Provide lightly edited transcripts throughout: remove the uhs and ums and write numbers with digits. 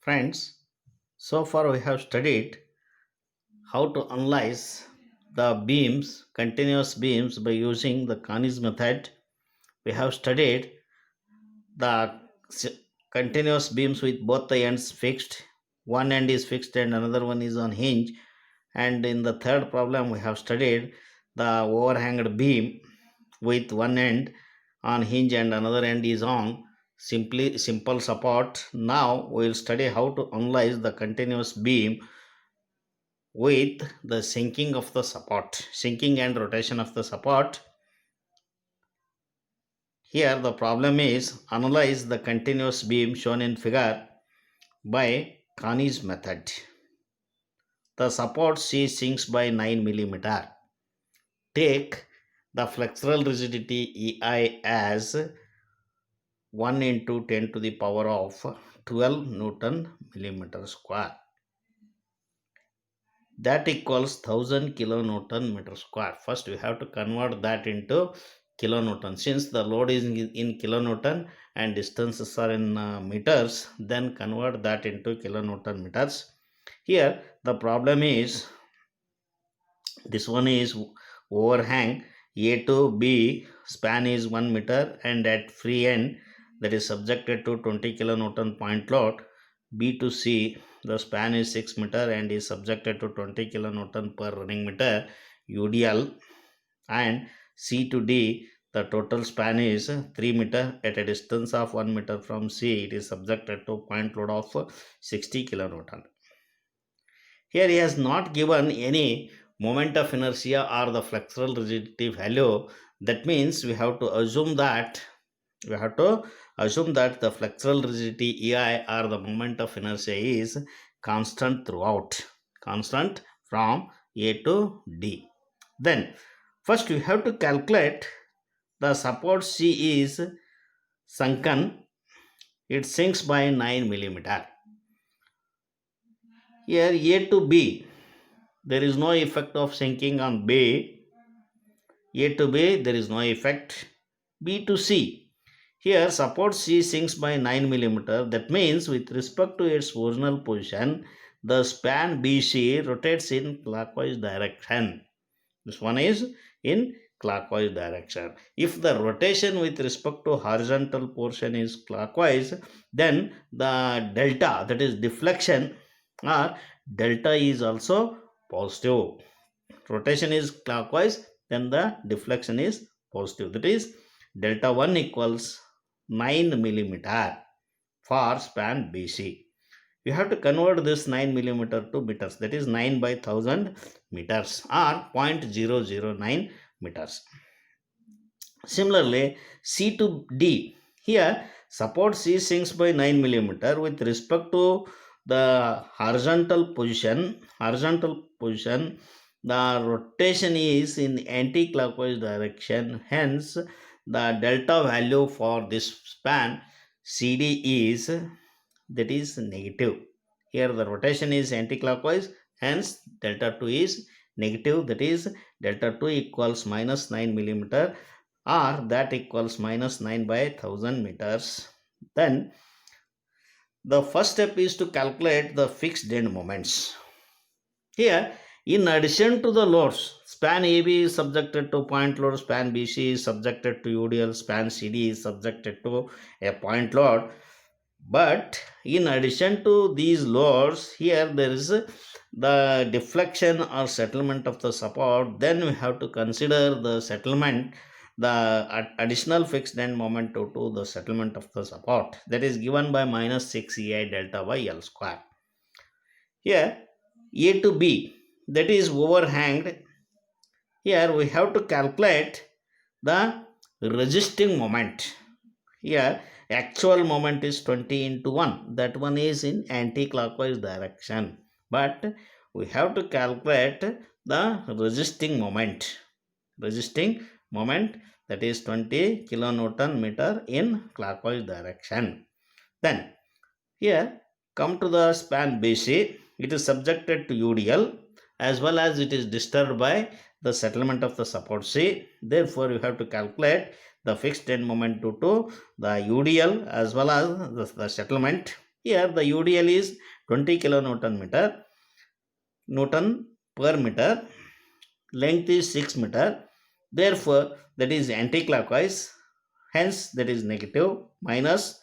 Friends, so far we have studied how to analyze the beams, continuous beams by using the Kani's method. We have studied the continuous beams with both the ends fixed. One end is fixed and another one is on hinge. And in the third problem, we have studied the overhanged beam with one end on hinge and another end is on simple support. Now we will study how to analyze the continuous beam with the sinking and rotation of the support. Here the problem is analyze the continuous beam shown in figure by Kani's method. The support C sinks by 9 millimeter. Take the flexural rigidity EI as 1 into 10 to the power of 12 Newton millimeter square. That equals 1000 kilonewton meter square. First we have to convert that into kilonewton. Since the load is in kilonewton and distances are in meters, then convert that into kilonewton meters. Here the problem is this one is overhang. A to B span is 1 meter and at free end that is subjected to 20 kilonewton point load. B to C the span is 6 meter and is subjected to 20 kilonewton per running meter UDL, and C to D the total span is 3 meter at a distance of 1 meter from C. It is subjected to point load of 60 kilonewton. Here he has not given any moment of inertia or the flexural rigidity value. That means we have to assume that the flexural rigidity EI or the moment of inertia is constant throughout, constant from A to D. Then first we have to calculate the support C is sunken. It sinks by 9 millimeter. Here A to B, there is no effect of sinking on B. A to B, there is no effect. B to C, here support C sinks by 9 millimeter. That means with respect to its original position, the span BC rotates in clockwise direction. This one is in clockwise direction. If the rotation with respect to horizontal portion is clockwise, then the delta, that is deflection or delta, is also positive. Rotation is clockwise, then the deflection is positive. That is delta 1 equals 9 millimeter for span BC. You have to convert this 9 millimeter to meters, that is 9 by 1000 meters or 0.009 meters. Similarly, C to D, here support C sinks by 9 millimeter with respect to the horizontal position. The rotation is in anti-clockwise direction, hence the delta value for this span CD is, that is negative. Here the rotation is anti-clockwise, hence delta 2 is negative, that is delta 2 equals minus 9 millimeter or that equals minus 9 by 1000 meters. Then the first step is to calculate the fixed end moments. Here, in addition to the loads, span AB is subjected to point load, span BC is subjected to UDL, span CD is subjected to a point load. But in addition to these loads, here there is the deflection or settlement of the support. Then we have to consider the settlement, the additional fixed end moment to the settlement of the support, that is given by minus 6 EI delta by L square. Here A to B, that is overhanged. Here we have to calculate the resisting moment. Here actual moment is 20 into 1. That one is in anti-clockwise direction. But we have to calculate the resisting moment. That is 20 kilonewton meter in clockwise direction. Then here come to the span BC. It is subjected to UDL as well as it is disturbed by the settlement of the support C. Therefore, you have to calculate the fixed end moment due to the UDL as well as the settlement. Here the UDL is 20 kilonewton meter, Newton per meter, length is 6 meter, therefore that is anti-clockwise, hence that is negative, minus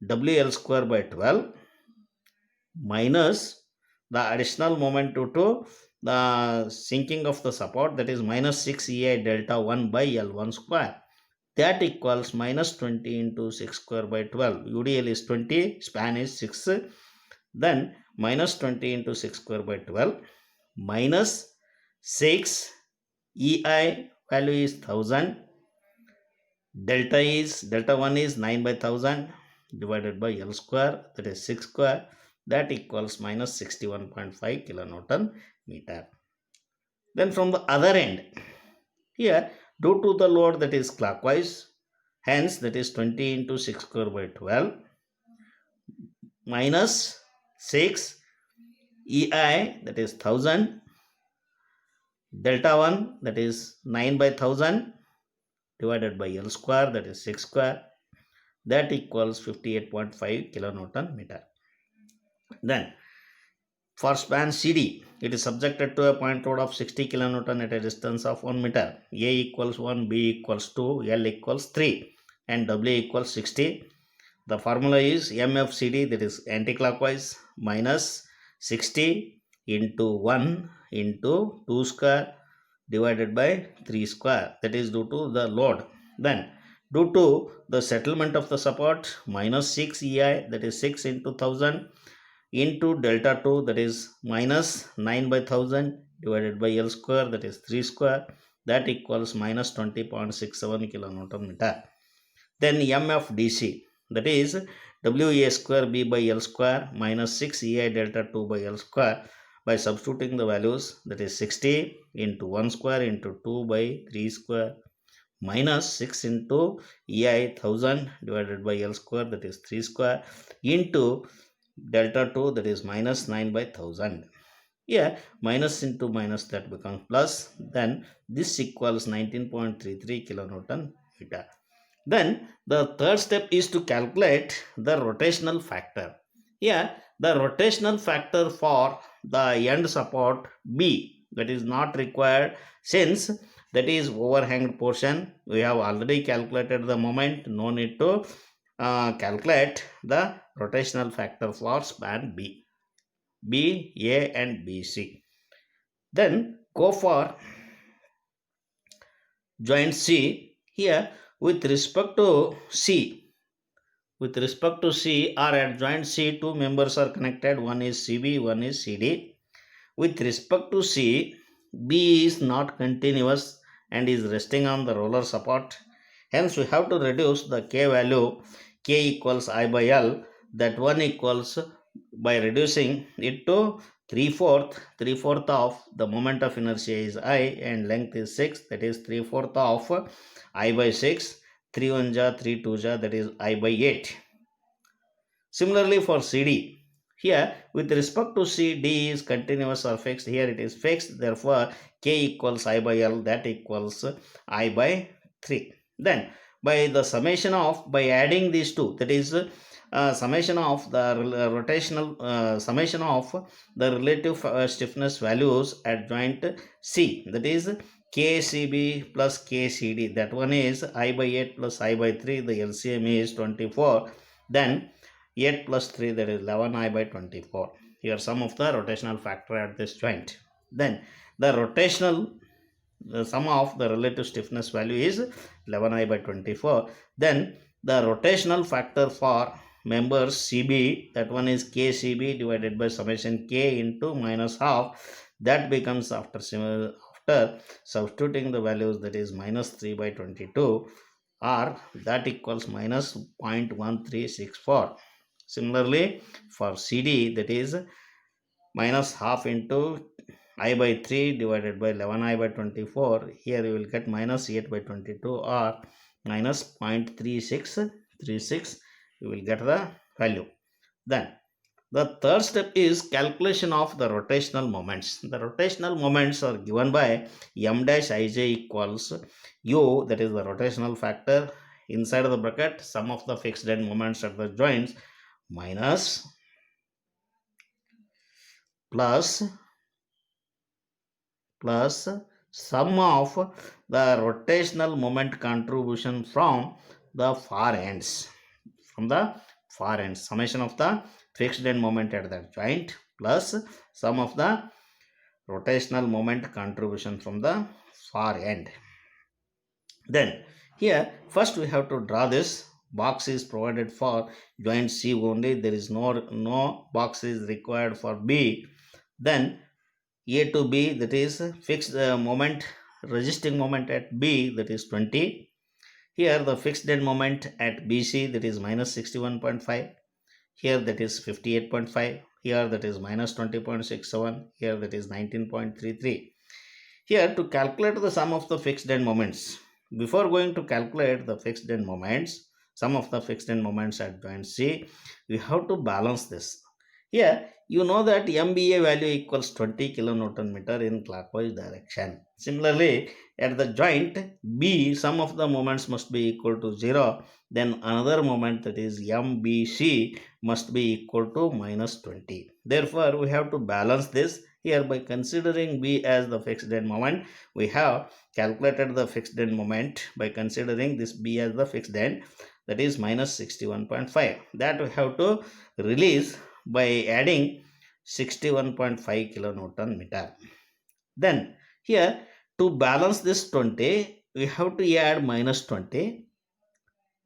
WL square by 12 minus the additional moment due to the sinking of the support, that is minus 6 EI delta 1 by L1 square, that equals minus 20 into 6 square by 12. UDL is 20, span is 6, then minus 20 into 6 square by 12 minus 6, EI value is 1000, delta 1 is 9 by 1000 divided by L square, that is 6 square, that equals minus 61.5 kilonewton meter. Then from the other end, here due to the load that is clockwise, hence that is 20 into 6 square by 12 minus 6 EI, that is 1000, delta 1 that is 9 by 1000 divided by L square, that is 6 square, that equals 58.5 kilonewton meter. Then for span CD, it is subjected to a point load of 60 kilonewton at a distance of 1 meter. A equals 1, B equals 2, L equals 3 and W equals 60. The formula is MFCD, that is anticlockwise, minus 60 into 1 into 2 square divided by 3 square, that is due to the load. Then due to the settlement of the support, minus 6 EI, that is 6 into 1000 into delta 2, that is minus 9 by 1000 divided by L square, that is 3 square, that equals minus 20.67 kilonewton meter. Then MFDC, that is WA square B by L square minus 6 EI delta 2 by L square, by substituting the values, that is 60 into 1 square into 2 by 3 square minus 6 into EI 1000 divided by L square, that is 3 square, into delta 2, that is minus 9 by 1000. Here minus into minus, that becomes plus, then this equals 19.33 kilonewton meter. Then the third step is to calculate the rotational factor. Here the rotational factor for the end support B, that is not required, since that is overhanged portion. We have already calculated the moment, no need to calculate the rotational factor for span B, A and BC. Then go for joint C. Here with respect to C, or at joint C, two members are connected, one is CB, one is CD. With respect to C, B is not continuous and is resting on the roller support. Hence we have to reduce the K value, K equals I by L, that one equals, by reducing it to 3/4 of the moment of inertia is I and length is 6, that is 3/4 of I by 6, 3 1 ja, 3 2 ja, that is I by 8. Similarly for CD, here with respect to C, D is continuous or fixed, here it is fixed, therefore K equals I by L, that equals I by 3. Then by the summation of, by adding these two, that is summation of the rotational, summation of the relative stiffness values at joint C, that is KCB plus KCD, that one is I by 8 plus I by 3, the LCM is 24, then 8 plus 3, that is 11 I by 24. Here sum of the rotational factor at this joint. Then the rotational, the sum of the relative stiffness value is 11 I by 24. Then the rotational factor for members CB, that one is KCB divided by summation K into minus half, that becomes after substituting the values, that is minus 3 by 22, or that equals minus 0.1364. Similarly for CD, that is minus half into I by 3 divided by 11 I by 24, here you will get minus 8 by 22 or minus 0.3636, you will get the value. Then the third step is calculation of the rotational moments. The rotational moments are given by M dash Ij equals U, that is the rotational factor, inside of the bracket sum of the fixed end moments at the joints, minus plus sum of the rotational moment contribution from the far ends. From the far ends, summation of the fixed end moment at that joint plus sum of the rotational moment contribution from the far end. Then here first we have to draw this box is provided for joint C only. There is no box is required for B. Then A to B, that is fixed moment, resisting moment at B, that is 20. Here the fixed end moment at BC, that is minus 61.5. Here that is 58.5. Here that is minus 20.67. Here that is 19.33. Here to calculate the sum of the fixed end moments, before going to calculate the fixed end moments, sum of the fixed end moments at joint C, we have to balance this. Here you know that MBA value equals 20 kilonewton meter in clockwise direction. Similarly, at the joint B, sum of the moments must be equal to 0. Then another moment, that is MBC, must be equal to minus 20. Therefore, we have to balance this. Here by considering B as the fixed end moment, we have calculated the fixed end moment by considering this B as the fixed end, that is minus 61.5. That we have to release by adding 61.5 kilonewton meter. Then here to balance this 20, we have to add minus 20.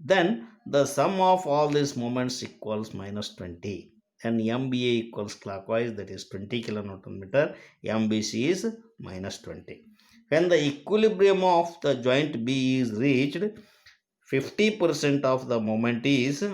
Then the sum of all these moments equals minus 20. And MBA equals clockwise, that is 20 kilonewton meter. MBC is minus 20. When the equilibrium of the joint B is reached, 50% of the moment is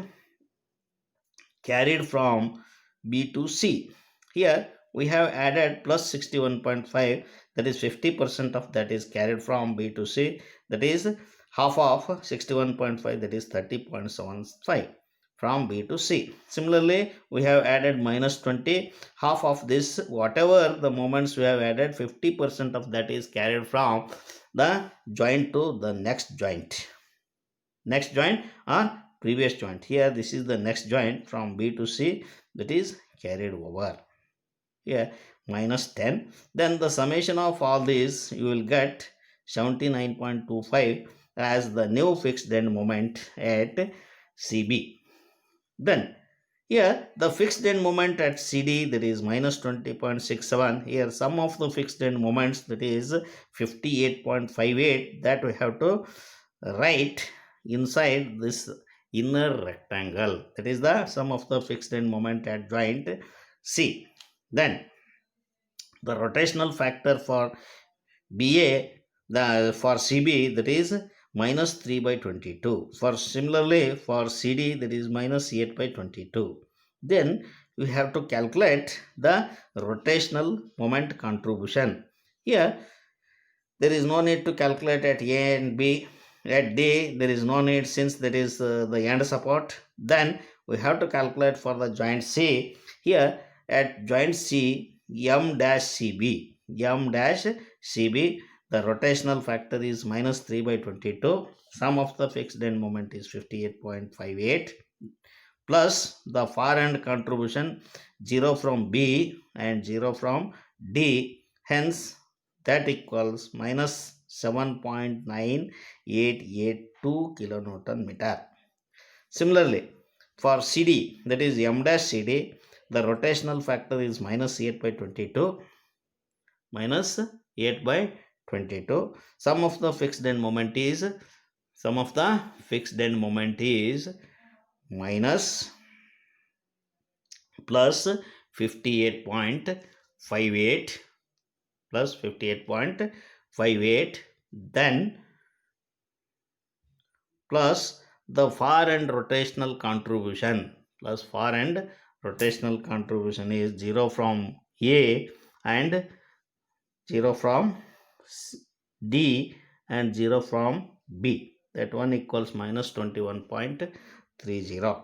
carried from B to C. Here we have added plus 61.5, that is 50% of that is carried from B to C, that is half of 61.5, that is 30.75 from B to C. Similarly, we have added minus 20, half of this, whatever the moments we have added, 50% of that is carried from the joint to the next joint. Next joint or previous joint. Here this is the next joint from B to C, that is carried over. Here minus 10. Then the summation of all these, you will get 79.25 as the new fixed end moment at CB. Then here the fixed end moment at CD, that is minus 20.67. Here sum of the fixed end moments, that is 58.58, that we have to write inside this inner rectangle. That is the sum of the fixed end moment at joint C. Then the rotational factor for BA, for CB, that is minus 3 by 22. For similarly for CD, that is minus 8 by 22. Then we have to calculate the rotational moment contribution. Here there is no need to calculate at A and B. At D there is no need, since that is the end support. Then we have to calculate for the joint C. Here at joint C, M dash CB, the rotational factor is minus 3 by 22. Sum of the fixed end moment is 58.58 plus the far end contribution 0 from B and 0 from D. Hence that equals minus 7.9882 kilonewton meter. Similarly, for CD, that is M dash CD, the rotational factor is minus 8 by 22. Minus 8 by 22. Sum of the fixed end moment is minus plus 58.58 plus 58.58, then plus the far end rotational contribution, is 0 from A and 0 from D and 0 from B. That one equals minus 21.30.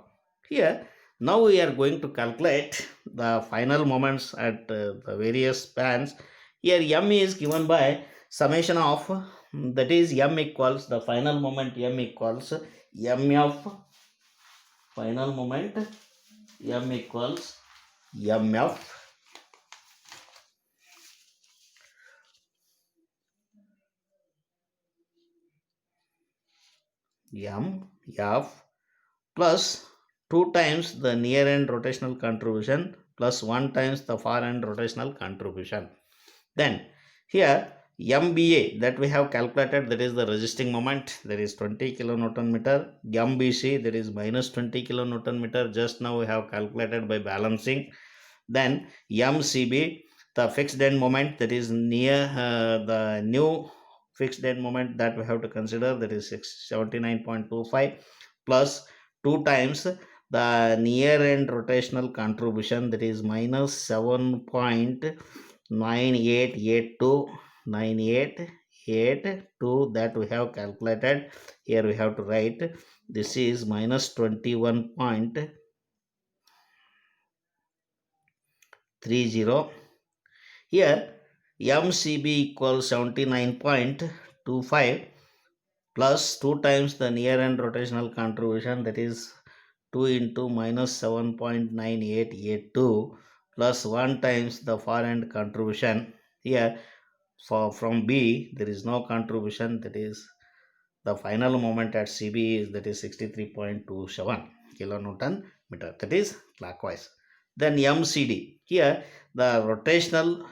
Here now we are going to calculate the final moments at the various spans. Here M is given by summation of, that is M equals the final moment, M equals MF final moment, M equals MF M F plus 2 times the near end rotational contribution plus 1 times the far end rotational contribution. Then here MBA that we have calculated, that is the resisting moment, that is 20 kilonewton meter. MBC, that is minus 20 kilonewton meter, just now we have calculated by balancing. Then MCB, the fixed end moment, that is near the new fixed end moment that we have to consider, that is 79.25 plus 2 times the near end rotational contribution, that is minus 7.9882 that we have calculated. Here we have to write this is minus 21.30. Here MCB equals 79.25 plus 2 times the near end rotational contribution, that is 2 into minus 7.9882 plus 1 times the far end contribution. Here from B there is no contribution, that is the final moment at CB is, that is 63.27 kilonewton meter, that is clockwise. Then MCD, here the rotational,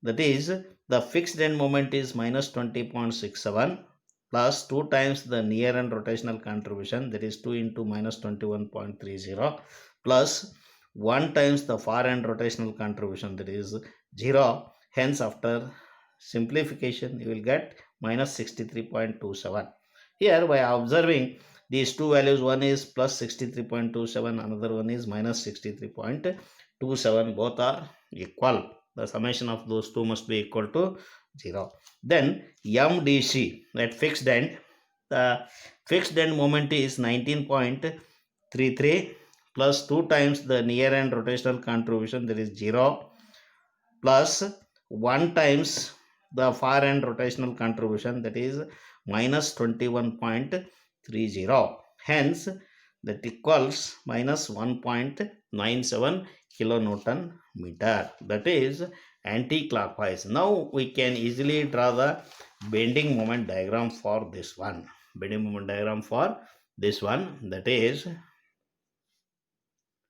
that is the fixed end moment is minus 20.67 plus 2 times the near end rotational contribution, that is 2 into minus 21.30 plus 1 times the far end rotational contribution, that is 0. Hence after simplification you will get minus 63.27. Here by observing these two values, one is plus 63.27, another one is minus 63.27, both are equal. The summation of those two must be equal to 0. Then MDC, that fixed end, the fixed end moment is 19.33 plus 2 times the near end rotational contribution, that is 0, plus 1 times the far end rotational contribution, that is minus 21.30. Hence that equals minus 1.97 kilonewton meter, that is anti-clockwise. Now we can easily draw the bending moment diagram for this one. Bending moment diagram for this one, that is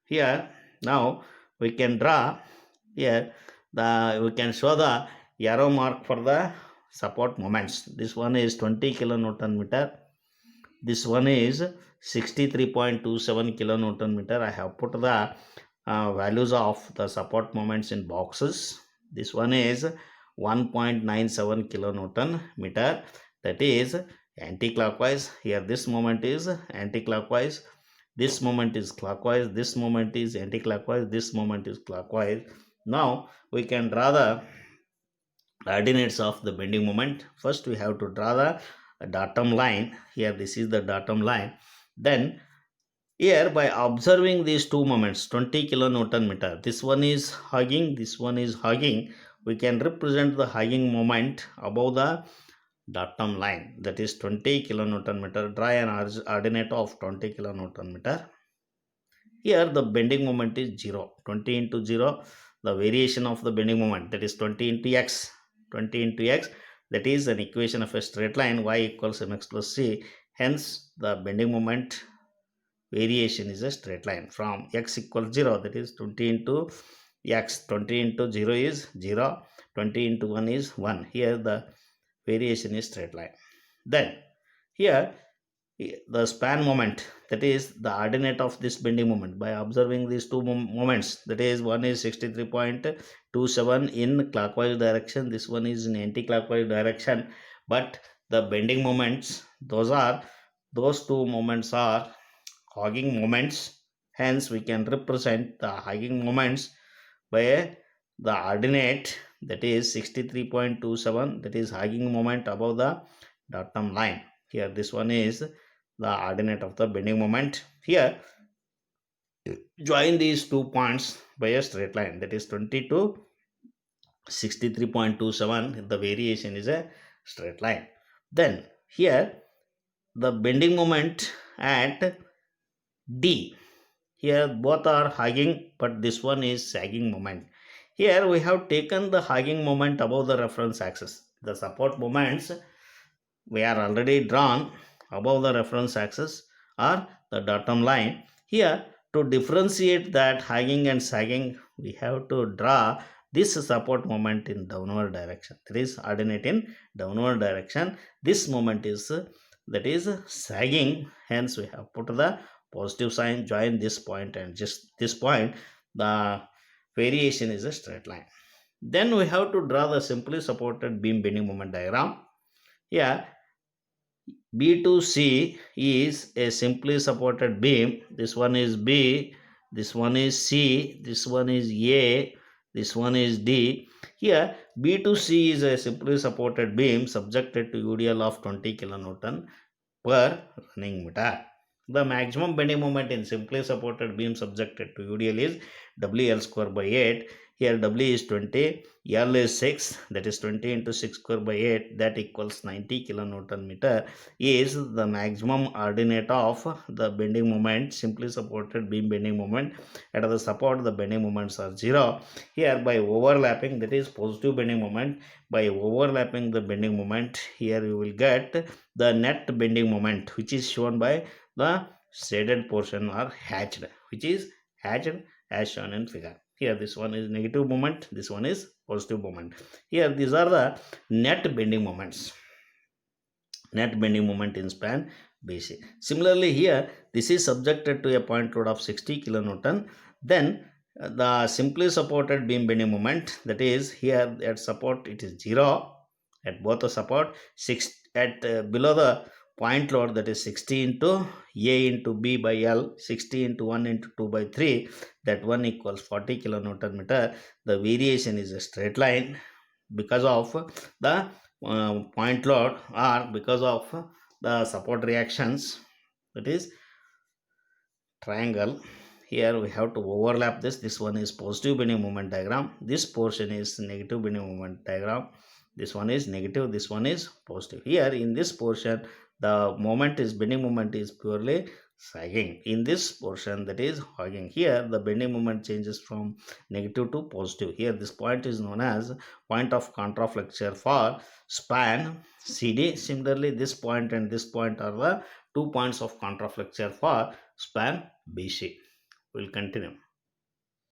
here. Now we can draw here we can show the arrow mark for the support moments. This one is 20 kilonewton meter, this one is 63.27 kilonewton meter. I have put the values of the support moments in boxes. This one is 1.97 kilonewton meter, that is anti-clockwise. Here this moment is anti-clockwise, this moment is clockwise, this moment is anti-clockwise, this moment is clockwise. Now we can draw the ordinates of the bending moment. First we have to draw the datum line. Here this is the datum line. Then here by observing these two moments, 20 kilonewton meter, this one is hugging, this one is hugging, we can represent the hugging moment above the datum line, that is 20 kilonewton meter. Draw an ordinate of 20 kilonewton meter. Here the bending moment is 0. 20 into 0, the variation of the bending moment, that is 20 into x. 20 into x, that is an equation of a straight line, y equals mx plus c. Hence the bending moment variation is a straight line from x equals 0, that is 20 into x. 20 into 0 is 0, 20 into 1 is 1. Here the variation is straight line. Then here the span moment, that is the ordinate of this bending moment, by observing these two moments, that is one is 63.27 in clockwise direction, this one is in anti-clockwise direction, but the bending moments, those two moments are hugging moments. Hence we can represent the hugging moments by the ordinate, that is 63.27, that is hugging moment above the datum line. Here this one is the ordinate of the bending moment. Here join these 2 points by a straight line, that is 20 to 63.27, the variation is a straight line. Then here the bending moment at D, here both are hugging, but this one is sagging moment. Here we have taken the hugging moment above the reference axis. The support moments we are already drawn. above the reference axis or the datum line. Here, to differentiate that hanging and sagging, we have to draw this support moment in downward direction. That is ordinate in downward direction. This moment is that is sagging. Hence, we have put the positive sign. Join this point and just this point. The variation is a straight line. Then we have to draw the simply supported beam bending moment diagram. Here, B to C is a simply supported beam. This one is B, this one is C, this one is A, this one is D. Here, B to C is a simply supported beam subjected to UDL of 20 kilonewton per running meter. The maximum bending moment in simply supported beam subjected to UDL is WL square by 8. Here W is 20, L is 6, that is 20 into 6 square by 8, that equals 90 kilonewton meter, is the maximum ordinate of the bending moment, simply supported beam bending moment. At the support, the bending moments are 0. Here by overlapping, that is positive bending moment, by overlapping the bending moment, here you will get the net bending moment, which is shown by the shaded portion or hatched, which is hatched as shown in figure. Here this one is negative moment, this one is positive moment. Here these are the net bending moments, net bending moment in span BC. Similarly here this is subjected to a point load of 60 kilonewton. Then the simply supported beam bending moment, that is here at support it is 0 at both the support, 6 at below the point load, that is 60 into A into B by L, 60 into 1 into 2 by 3, that 1 equals 40 kilonewton meter. The variation is a straight line because of the point load or because of the support reactions, that is triangle. Here we have to overlap this one is positive bending moment diagram, this portion is negative bending moment diagram, this one is negative, this one is positive. Here in this portion the moment is bending moment is purely sagging, in this portion that is hogging. Here the bending moment changes from negative to positive. Here this point is known as point of contraflexure for span CD. Similarly this point and this point are the 2 points of contraflexure for span BC. We'll continue.